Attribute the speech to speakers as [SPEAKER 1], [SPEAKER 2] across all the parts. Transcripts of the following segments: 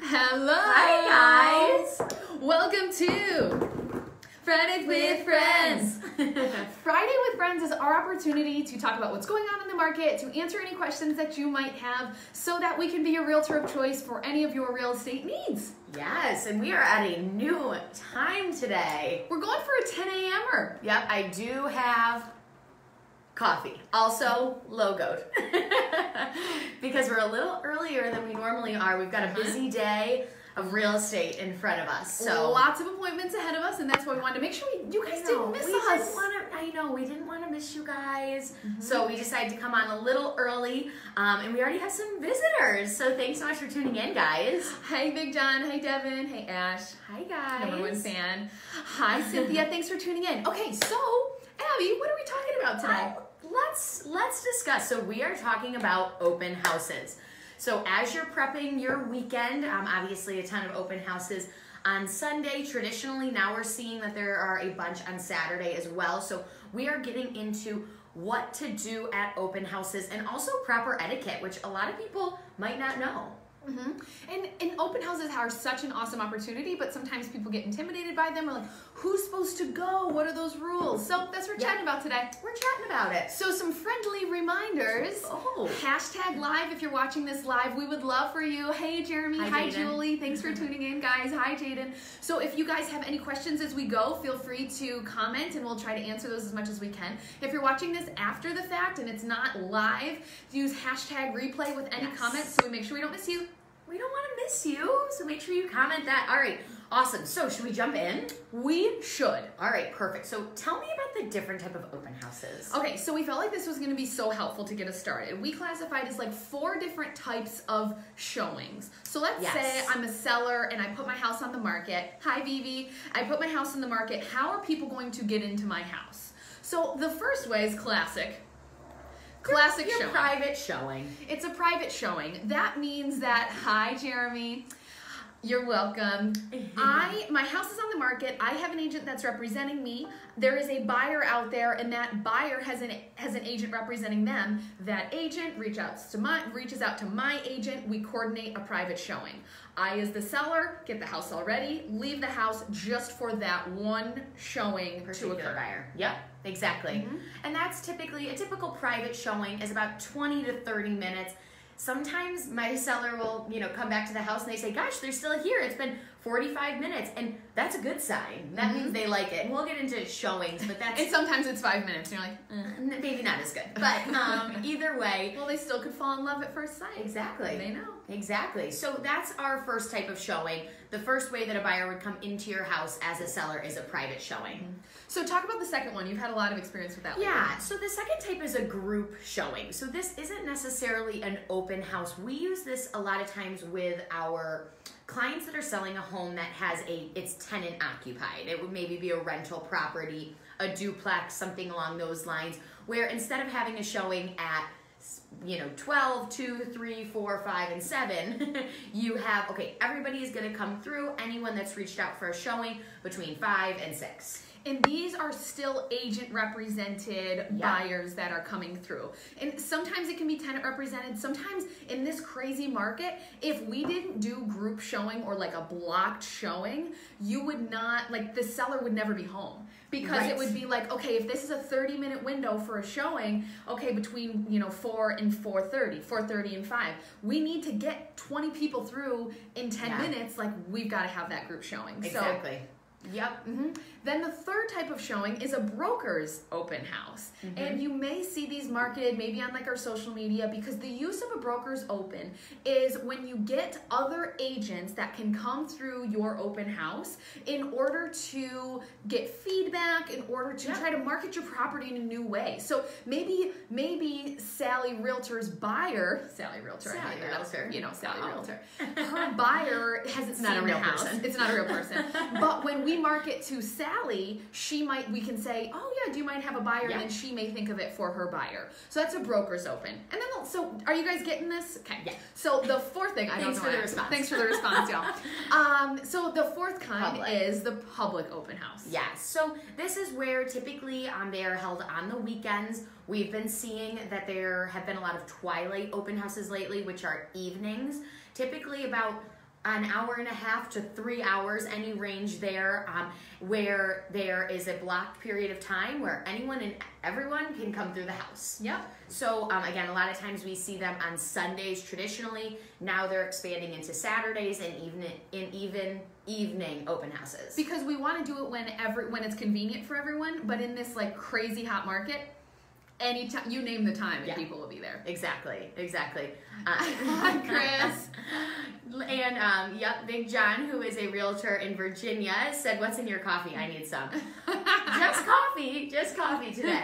[SPEAKER 1] Hello!
[SPEAKER 2] Hi guys!
[SPEAKER 1] Welcome to Friday with Friends! Friday with Friends is our opportunity to talk about what's going on in the market, to answer any questions that you might have, so that we can be your realtor of choice for any of your real estate needs.
[SPEAKER 2] Yes, and we are at a new time today.
[SPEAKER 1] We're going for a 10 a.m.er.
[SPEAKER 2] Yep, I do have coffee, also logoed, because we're a little earlier than we normally are. We've got a busy day of real estate in front of us, so
[SPEAKER 1] lots of appointments ahead of us, and that's why we wanted to make sure you guys didn't miss us.
[SPEAKER 2] We didn't want to miss you guys, so we decided to come on a little early, and we already have some visitors, so thanks so much for tuning in, guys.
[SPEAKER 1] Hi, Big John. Hi, Devin. Hey, Ash.
[SPEAKER 2] Hi, guys.
[SPEAKER 1] Number one fan. Hi, Cynthia. Thanks for tuning in. Okay, so, Abby, what are we talking about today?
[SPEAKER 2] Let's discuss. So we are talking about open houses. So as you're prepping your weekend, obviously a ton of open houses on Sunday. Traditionally, now we're seeing that there are a bunch on Saturday as well. So we are getting into what to do at open houses and also proper etiquette, which a lot of people might not know.
[SPEAKER 1] And open houses are such an awesome opportunity, but sometimes people get intimidated by them. Or like, who's supposed to go? What are those rules? So that's what we're chatting about today.
[SPEAKER 2] We're chatting about it.
[SPEAKER 1] So some friendly reminders. Hashtag live if you're watching this live. We would love for you. Hey, Jeremy. Hi Julie. Thanks for tuning in, guys. Hi, Jaden. So if you guys have any questions as we go, feel free to comment and we'll try to answer those as much as we can. If you're watching this after the fact and it's not live, use hashtag replay with any comments so we make sure we don't miss you.
[SPEAKER 2] We don't want to miss you, so make sure you comment that. All right, awesome. So should we jump in?
[SPEAKER 1] We should.
[SPEAKER 2] All right, perfect. So tell me about the different type of open houses.
[SPEAKER 1] Okay, so we felt like this was going to be so helpful to get us started. We classified as like 4 different types of showings. So let's say I'm a seller and I put my house on the market. Hi, Vivi. I put my house on the market. How are people going to get into my house? So the first way is classic. Classic showing.
[SPEAKER 2] Private showing.
[SPEAKER 1] It's a private showing. That means that, hi Jeremy, you're welcome. My house is on the market. I have an agent that's representing me. There is a buyer out there, and that buyer has an agent representing them. That agent reaches out to my agent. We coordinate a private showing. I, as the seller, get the house all ready, leave the house just for that one showing to occur.
[SPEAKER 2] Buyer. Yep, exactly. And that's typically, a typical private showing is about 20 to 30 minutes. Sometimes my seller will, come back to the house and they say, gosh, they're still here. It's been 45 minutes. And that's a good sign. That means they like it. And we'll get into showings, but that's...
[SPEAKER 1] And sometimes it's 5 minutes. And you're like,
[SPEAKER 2] maybe not as good. But either way...
[SPEAKER 1] Well, they still could fall in love at first sight.
[SPEAKER 2] Exactly.
[SPEAKER 1] They know.
[SPEAKER 2] Exactly. So that's our first type of showing. The first way that a buyer would come into your house as a seller is a private showing.
[SPEAKER 1] So talk about the second one. You've had a lot of experience with that one.
[SPEAKER 2] Yeah. So the second type is a group showing. So this isn't necessarily an open house. We use this a lot of times with our clients that are selling a home that has it's tenant occupied. It would maybe be a rental property, a duplex, something along those lines, where instead of having a showing at 12, 2, 3, 4, 5, and 7, you have, everybody is going to come through, anyone that's reached out for a showing between 5 and 6.
[SPEAKER 1] And these are still agent represented buyers that are coming through. And sometimes it can be tenant represented. Sometimes in this crazy market, if we didn't do group showing or like a blocked showing, you would not, the seller would never be home. Because it would be like, if this is a 30-minute window for a showing, between 4 and 4:30, 4:30 and 5, we need to get 20 people through in 10 minutes. We've got to have that group showing.
[SPEAKER 2] Exactly. Yep.
[SPEAKER 1] Then the third type of showing is a broker's open house. And you may see these marketed maybe on our social media, because the use of a broker's open is when you get other agents that can come through your open house in order to get feedback, in order to try to market your property in a new way. So maybe Sally Realtor's buyer, Sally Realtor, Sally Realtor, her buyer hasn't seen the house. It's not a real person. But when we market to Sally, we can say, oh yeah, do you mind have a buyer? And then she may think of it for her buyer. So that's a broker's open. And then, so are you guys getting this? Okay. Yeah. So the fourth thing, Thanks for the response, y'all. So the fourth kind is the public open house.
[SPEAKER 2] Yes. So this is where typically they are held on the weekends. We've been seeing that there have been a lot of twilight open houses lately, which are evenings. typically about an hour and a half to 3 hours, any range there, where there is a blocked period of time where anyone and everyone can come through the house.
[SPEAKER 1] Yep.
[SPEAKER 2] So again, a lot of times we see them on Sundays traditionally. Now they're expanding into Saturdays and even evening open houses.
[SPEAKER 1] Because we want to do it when it's convenient for everyone, but in this like crazy hot market, anytime you name the time, and people will be there.
[SPEAKER 2] Exactly.
[SPEAKER 1] Hi, Chris.
[SPEAKER 2] And Big John, who is a realtor in Virginia, said, "What's in your coffee? I need some." Just coffee today.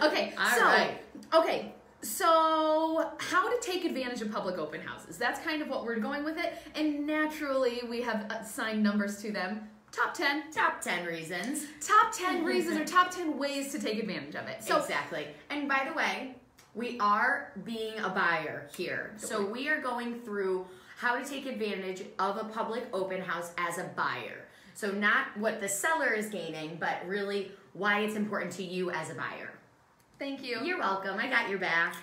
[SPEAKER 1] Okay,
[SPEAKER 2] All right.
[SPEAKER 1] Okay, so how to take advantage of public open houses. That's kind of what we're going with it. And naturally, we have assigned numbers to them. Top 10.
[SPEAKER 2] Top 10 reasons.
[SPEAKER 1] Top 10 reasons or top 10 ways to take advantage of it. So,
[SPEAKER 2] exactly. And by the way, we are being a buyer here. So we are going through how to take advantage of a public open house as a buyer. So not what the seller is gaining, but really why it's important to you as a buyer.
[SPEAKER 1] Thank you.
[SPEAKER 2] You're welcome. I got your back.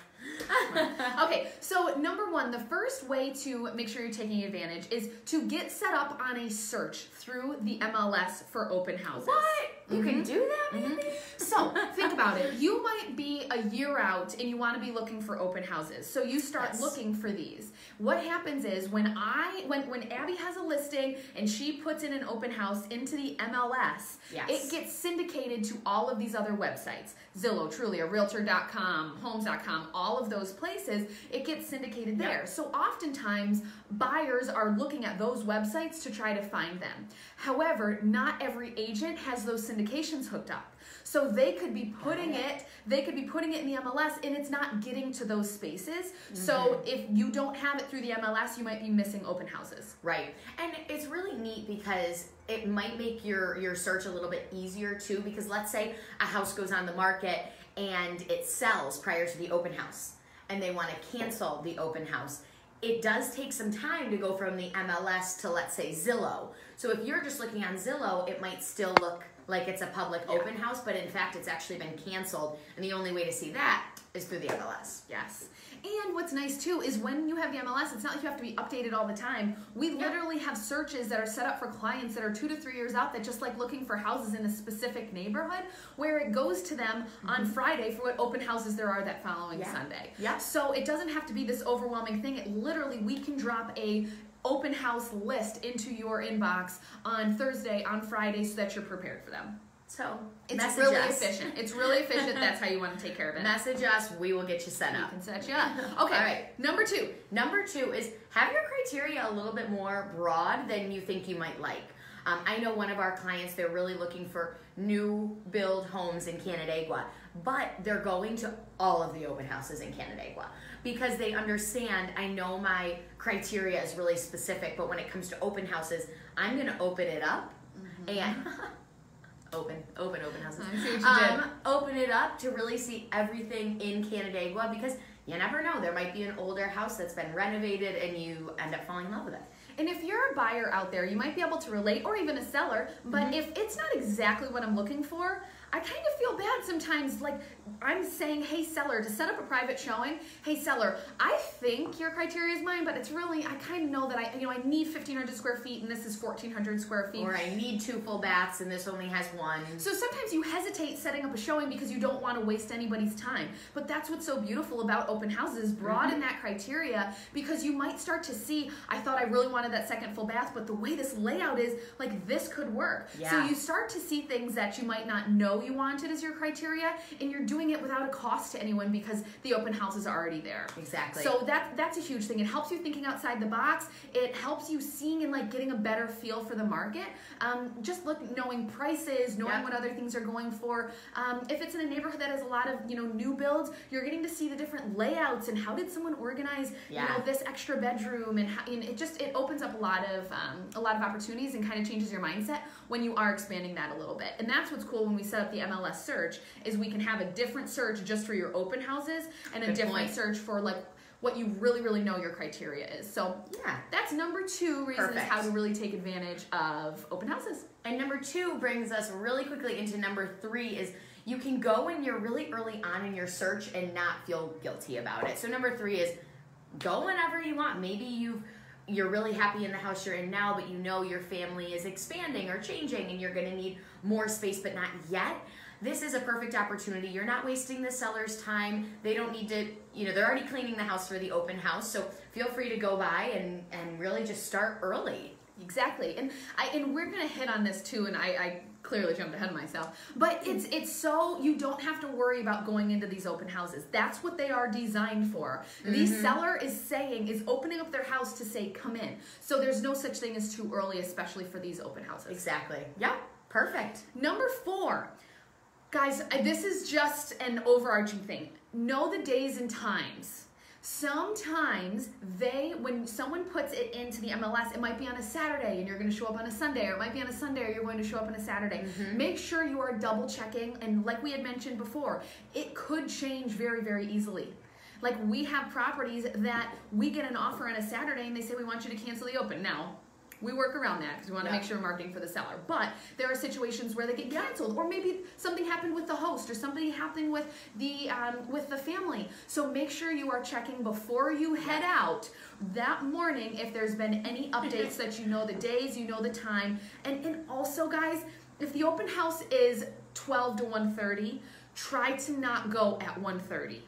[SPEAKER 1] Okay, so number one, the first way to make sure you're taking advantage is to get set up on a search through the MLS for open houses.
[SPEAKER 2] What? You can do that, maybe?
[SPEAKER 1] So think about it. You might be a year out and you want to be looking for open houses. So you start looking for these. What happens is when Abby has a listing and she puts in an open house into the MLS, it gets syndicated to all of these other websites. Zillow, Trulia, Realtor.com, Homes.com, all of those places, it gets syndicated there. So oftentimes buyers are looking at those websites to try to find them. However, not every agent has those syndications hooked up. So they could be putting it in the MLS and it's not getting to those spaces. So if you don't have it through the MLS, you might be missing open houses.
[SPEAKER 2] Right. And it's really neat because it might make your search a little bit easier too, because let's say a house goes on the market and it sells prior to the open house and they want to cancel the open house. It does take some time to go from the MLS to, let's say, Zillow. So if you're just looking on Zillow, it might still look like it's a public open house, but in fact, it's actually been canceled. And the only way to see that is through the MLS.
[SPEAKER 1] Yes. And what's nice too is when you have the MLS, it's not like you have to be updated all the time. We literally have searches that are set up for clients that are 2 to 3 years out that just like looking for houses in a specific neighborhood where it goes to them on Friday for what open houses there are that following Sunday. So it doesn't have to be this overwhelming thing. It literally, we can drop a open house list into your inbox on Thursday, on Friday, so that you're prepared for them.
[SPEAKER 2] So
[SPEAKER 1] it's really efficient. It's really efficient. That's how you want to take care of it.
[SPEAKER 2] Message us. We will get you set up.
[SPEAKER 1] We can set you up. Okay. All right. Number two.
[SPEAKER 2] Number two is have your criteria a little bit more broad than you think you might like. I know one of our clients, they're really looking for new build homes in Canandaigua, but they're going to all of the open houses in Canandaigua because they understand, I know my criteria is really specific, but when it comes to open houses, I'm going to open it up and open houses.
[SPEAKER 1] I see what you did.
[SPEAKER 2] Open it up to really see everything in Canandaigua because you never know. There might be an older house that's been renovated and you end up falling in love with it.
[SPEAKER 1] And if you're a buyer out there, you might be able to relate, or even a seller, but if it's not exactly what I'm looking for, I kind of feel bad sometimes, like I'm saying, hey seller, to set up a private showing, hey seller, I think your criteria is mine, but it's really, I kind of know that I need 1,500 square feet and this is 1,400 square feet.
[SPEAKER 2] Or I need 2 full baths and this only has 1.
[SPEAKER 1] So sometimes you hesitate setting up a showing because you don't want to waste anybody's time. But that's what's so beautiful about open houses, broaden that criteria, because you might start to see, I thought I really wanted that second full bath, but the way this layout is, like this could work. So you start to see things that you might not know you wanted as your criteria, and you're doing it without a cost to anyone because the open house is already there.
[SPEAKER 2] Exactly.
[SPEAKER 1] So that's a huge thing. It helps you thinking outside the box. It helps you seeing and like getting a better feel for the market. Just knowing prices, knowing what other things are going for. If it's in a neighborhood that has a lot of new builds, you're getting to see the different layouts and how did someone organize this extra bedroom, and it opens up a lot of opportunities and kind of changes your mindset when you are expanding that a little bit. And that's what's cool when we set up the MLS search, is we can have a different search just for your open houses and a different search for like what you really, really know your criteria is. So that's number 2 reasons how to really take advantage of open houses.
[SPEAKER 2] And number 2 brings us really quickly into number 3 is you can go when you're really early on in your search and not feel guilty about it. So number 3 is go whenever you want. Maybe you've you're really happy in the house you're in now, but you know your family is expanding or changing and you're going to need more space, but not yet. This is a perfect opportunity. You're not wasting the seller's time. They don't need to, they're already cleaning the house for the open house. So feel free to go by and really just start early.
[SPEAKER 1] Exactly. And we're going to hit on this too, and I clearly jumped ahead of myself. But it's so you don't have to worry about going into these open houses. That's what they are designed for. The seller is opening up their house to say, come in. So there's no such thing as too early, especially for these open houses.
[SPEAKER 2] Exactly. Yep. Perfect.
[SPEAKER 1] Number 4. Guys, this is just an overarching thing. Know the days and times. Sometimes when someone puts it into the MLS, it might be on a Saturday and you're going to show up on a Sunday, or it might be on a Sunday or you're going to show up on a Saturday. Make sure you are double checking, and like we had mentioned before, it could change very, very easily. Like, we have properties that we get an offer on a Saturday and they say, we want you to cancel the open. Now, we work around that because we want to make sure we're marketing for the seller. But there are situations where they get canceled, or maybe something happened with the host, or something happened with the family. So make sure you are checking before you head out that morning if there's been any updates that you know the days, you know the time. And also, guys, if the open house is 12 to 1:30, try to not go at 1:30.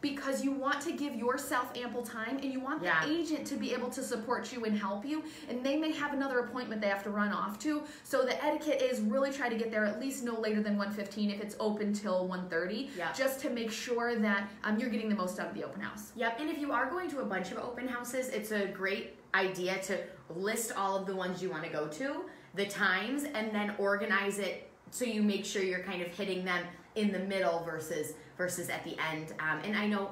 [SPEAKER 1] Because you want to give yourself ample time, and you want the agent to be able to support you and help you, and they may have another appointment they have to run off to. So the etiquette is really try to get there at least no later than 1:15 if it's open till 1:30, just to make sure that you're getting the most out of the open house.
[SPEAKER 2] Yep, and if you are going to a bunch of open houses, it's a great idea to list all of the ones you want to go to, the times, and then organize it so you make sure you're kind of hitting them in the middle versus at the end. And I know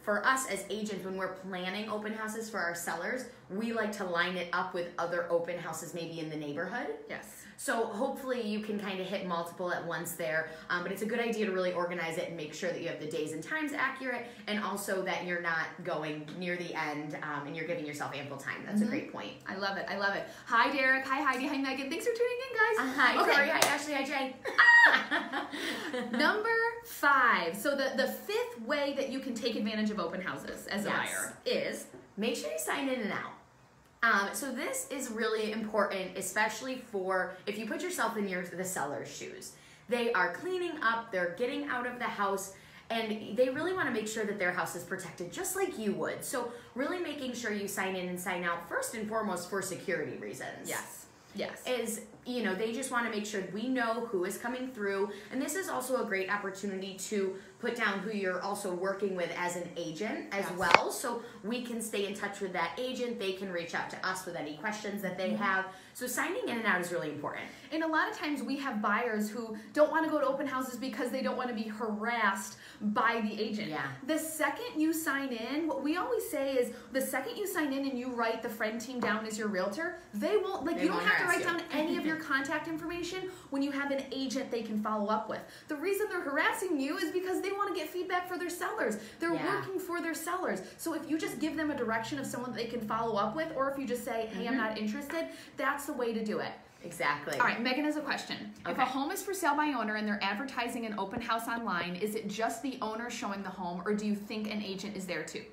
[SPEAKER 2] for us as agents, when we're planning open houses for our sellers, we like to line it up with other open houses maybe in the neighborhood.
[SPEAKER 1] Yes.
[SPEAKER 2] So hopefully you can kind of hit multiple at once there. But it's a good idea to really organize it and make sure that you have the days and times accurate, and also that you're not going near the end and you're giving yourself ample time. That's a great point.
[SPEAKER 1] I love it. I love it. Hi, Derek. Hi, Heidi. Hi, Megan. Thanks for tuning in, guys.
[SPEAKER 2] Hi, Corey. Hi, Ashley. Hi, Jay.
[SPEAKER 1] Number 5. So the 5th way that you can take advantage of open houses as a buyer is
[SPEAKER 2] make sure you sign in and out. So this is really important, especially for if you put yourself in the seller's shoes. They are cleaning up, they're getting out of the house, and they really want to make sure that their house is protected just like you would. So really making sure you sign in and sign out first and foremost for security reasons.
[SPEAKER 1] Yes.
[SPEAKER 2] Is, they just want to make sure we know who is coming through. And this is also a great opportunity to put down who you're also working with as an agent as well. So we can stay in touch with that agent. They can reach out to us with any questions that they have. So signing in and out is really important.
[SPEAKER 1] And a lot of times we have buyers who don't want to go to open houses because they don't want to be harassed by the agent. The second you sign in, what we always say is the second you sign in and you write the friend team down as your realtor, they won't, you don't have to write down any of your contact information when you have an agent they can follow up with. The reason they're harassing you is because they want to get feedback for their sellers. They're working for their sellers. So if you just give them a direction of someone that they can follow up with, or if you just say, hey, I'm not interested, that's the way to do it.
[SPEAKER 2] Exactly.
[SPEAKER 1] All right, Megan has a question. Okay. If a home is for sale by owner and they're advertising an open house online, is it just the owner showing the home, or do you think an agent is there too?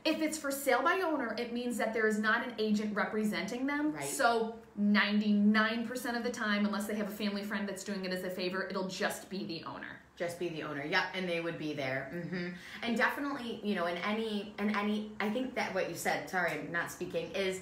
[SPEAKER 1] If it's for sale by owner, it means that there is not an agent representing them.
[SPEAKER 2] Right.
[SPEAKER 1] So 99% of the time, unless they have a family friend that's doing it as a favor, it'll just be the owner.
[SPEAKER 2] Just be the owner. Yep, and they would be there. And definitely, in any, I think that what you said, sorry, I'm not speaking, is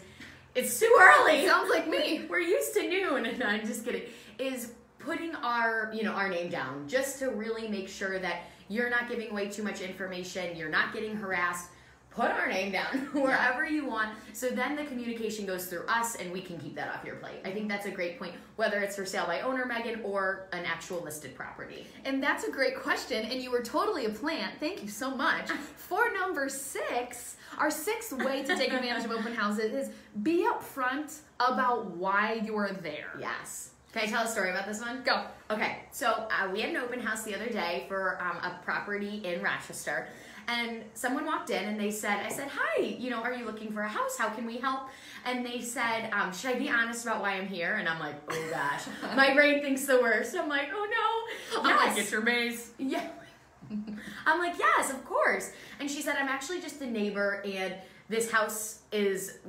[SPEAKER 2] it's too early.
[SPEAKER 1] Sounds like me.
[SPEAKER 2] We're used to noon. No, I'm just kidding. Is putting our name down just to really make sure that you're not giving away too much information, you're not getting harassed. Put our name down wherever you want, so then the communication goes through us and we can keep that off your plate. I think that's a great point, whether it's for sale by owner, Megan, or an actual listed property.
[SPEAKER 1] And that's a great question, and you were totally a plant. Thank you so much. For number 6, our 6th way to take advantage of open houses is be upfront about why you're there.
[SPEAKER 2] Yes. Can I tell a story about this one?
[SPEAKER 1] Go.
[SPEAKER 2] Okay, so we had an open house the other day for a property in Rochester. And someone walked in and I said, hi, are you looking for a house? How can we help? And they said, should I be honest about why I'm here? And I'm like, oh gosh, my brain thinks the worst. I'm like, oh no.
[SPEAKER 1] I'm like, get your base.
[SPEAKER 2] Yeah. I'm like, yes, of course. And she said, I'm actually just a neighbor, and this house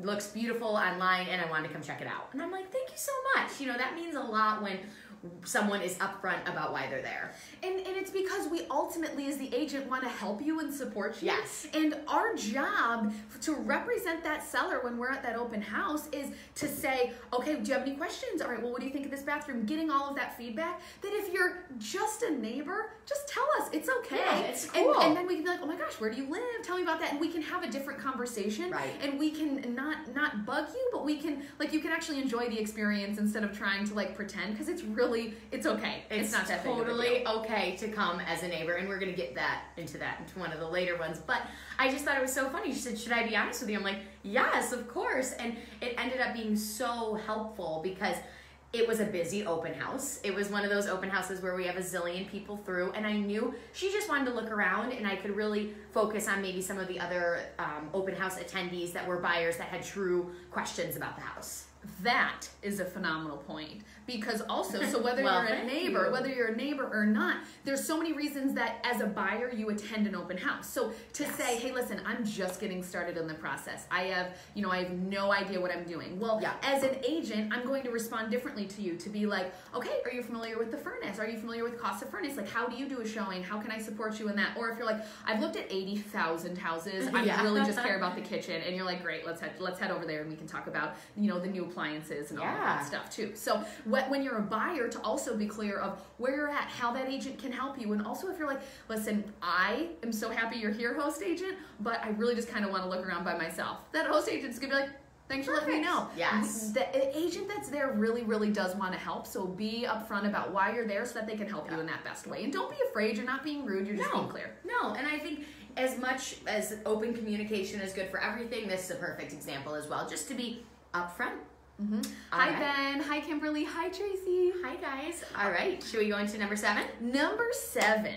[SPEAKER 2] looks beautiful online and I wanted to come check it out. And I'm like, thank you so much. You know, that means a lot when someone is upfront about why they're there.
[SPEAKER 1] And it's because we ultimately, as the agent, want to help you and support you.
[SPEAKER 2] Yes.
[SPEAKER 1] And our job to represent that seller when we're at that open house is to say, okay, do you have any questions? All right, well, what do you think of this bathroom? Getting all of that feedback. That if you're just a neighbor, just tell us. It's okay.
[SPEAKER 2] Yeah, it's cool.
[SPEAKER 1] And then we can be like, oh my gosh, where do you live? Tell me about that. And we can have a different conversation.
[SPEAKER 2] Right.
[SPEAKER 1] And we can not bug you, but we can, like, you can actually enjoy the experience instead of trying to, like, pretend, because it's okay. It's not that
[SPEAKER 2] totally
[SPEAKER 1] big of a deal.
[SPEAKER 2] Okay to come as a neighbor, and we're going to get into one of the later ones. But I just thought it was so funny. She said, should I be honest with you? I'm like, yes, of course. And it ended up being so helpful because it was a busy open house. It was one of those open houses where we have a zillion people through, and I knew she just wanted to look around, and I could really focus on maybe some of the other open house attendees that were buyers that had true questions about the house.
[SPEAKER 1] That is a phenomenal point, because also, so whether
[SPEAKER 2] Well,
[SPEAKER 1] you're a
[SPEAKER 2] thank
[SPEAKER 1] neighbor,
[SPEAKER 2] you.
[SPEAKER 1] whether you're a neighbor or not, there's so many reasons that as a buyer you attend an open house. So to
[SPEAKER 2] Yes.
[SPEAKER 1] say, hey, listen, I'm just getting started in the process. I have no idea what I'm doing. Well,
[SPEAKER 2] Yeah.
[SPEAKER 1] as an agent, I'm going to respond differently to you, to be like, okay, are you familiar with the furnace? Are you familiar with cost of furnace? Like, how do you do a showing? How can I support you in that? Or if you're like, I've looked at 80,000 houses, I
[SPEAKER 2] Yeah.
[SPEAKER 1] really just care about the kitchen, and you're like, great, let's head over there and we can talk about, the new appliances and all of
[SPEAKER 2] Yeah.
[SPEAKER 1] that stuff too. So when you're a buyer, to also be clear of where you're at, how that agent can help you, and also if you're like, listen, I am so happy you're here, host agent, but I really just kind of want to look around by myself. That host agent's gonna be like, thanks for letting me know.
[SPEAKER 2] Yes.
[SPEAKER 1] The agent that's there really, really does want to help, so be upfront about why you're there so that they can help you in that best way. And don't be afraid, you're not being rude, you're just being clear.
[SPEAKER 2] No, and I think as much as open communication is good for everything, this is a perfect example as well, just to be upfront.
[SPEAKER 1] Mm-hmm.
[SPEAKER 2] All
[SPEAKER 1] Hi,
[SPEAKER 2] right.
[SPEAKER 1] Ben. Hi, Kimberly. Hi, Tracy.
[SPEAKER 2] Hi, guys. All right, should we go into number 7?
[SPEAKER 1] Number 7.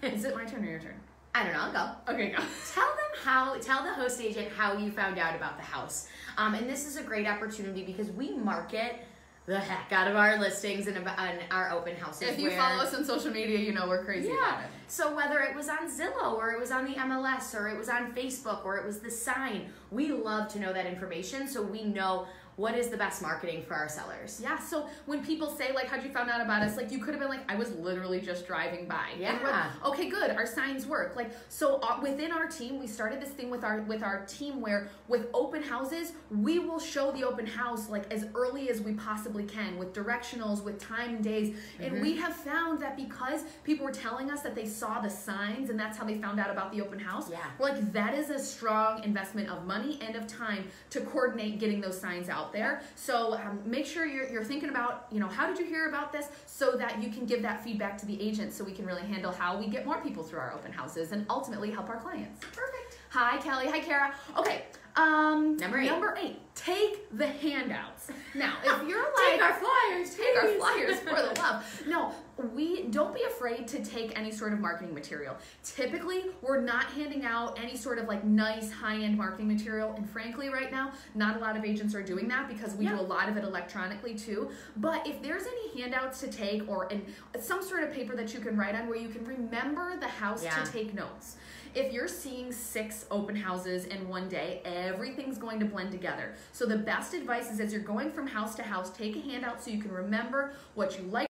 [SPEAKER 1] Is it my turn or your turn?
[SPEAKER 2] I don't know, I'll go.
[SPEAKER 1] Okay, go.
[SPEAKER 2] Tell the host agent how you found out about the house. And this is a great opportunity because we market the heck out of our listings and our open houses.
[SPEAKER 1] If you follow us on social media, you know we're crazy about it.
[SPEAKER 2] So whether it was on Zillow or it was on the MLS or it was on Facebook or it was the sign, we love to know that information so we know what is the best marketing for our sellers.
[SPEAKER 1] Yeah, so when people say, like, how'd you find out about us? Like, you could have been like, I was literally just driving by.
[SPEAKER 2] Yeah.
[SPEAKER 1] And we're, okay, good, our signs work. Like, so within our team, we started this thing with our team where with open houses, we will show the open house, like, as early as we possibly can with directionals, with time and days. And we have found that because people were telling us that they saw the signs and that's how they found out about the open house, we're like, that is a strong investment of money and of time to coordinate getting those signs out there. So make sure you're thinking about, how did you hear about this, so that you can give that feedback to the agent so we can really handle how we get more people through our open houses and ultimately help our clients.
[SPEAKER 2] Perfect.
[SPEAKER 1] Hi, Kelly. Hi, Kara. Okay. Number 8. Take the handouts. Now, if you're like,
[SPEAKER 2] Take our flyers.
[SPEAKER 1] take our flyers for the love. No, we don't be afraid to take any sort of marketing material. Typically, we're not handing out any sort of like nice high-end marketing material. And frankly, right now, not a lot of agents are doing that because we do a lot of it electronically too. But if there's any handouts to take or some sort of paper that you can write on where you can remember the house to take notes. If you're seeing 6 open houses in one day, everything's going to blend together. So the best advice is as you're going from house to house, take a handout so you can remember what you like.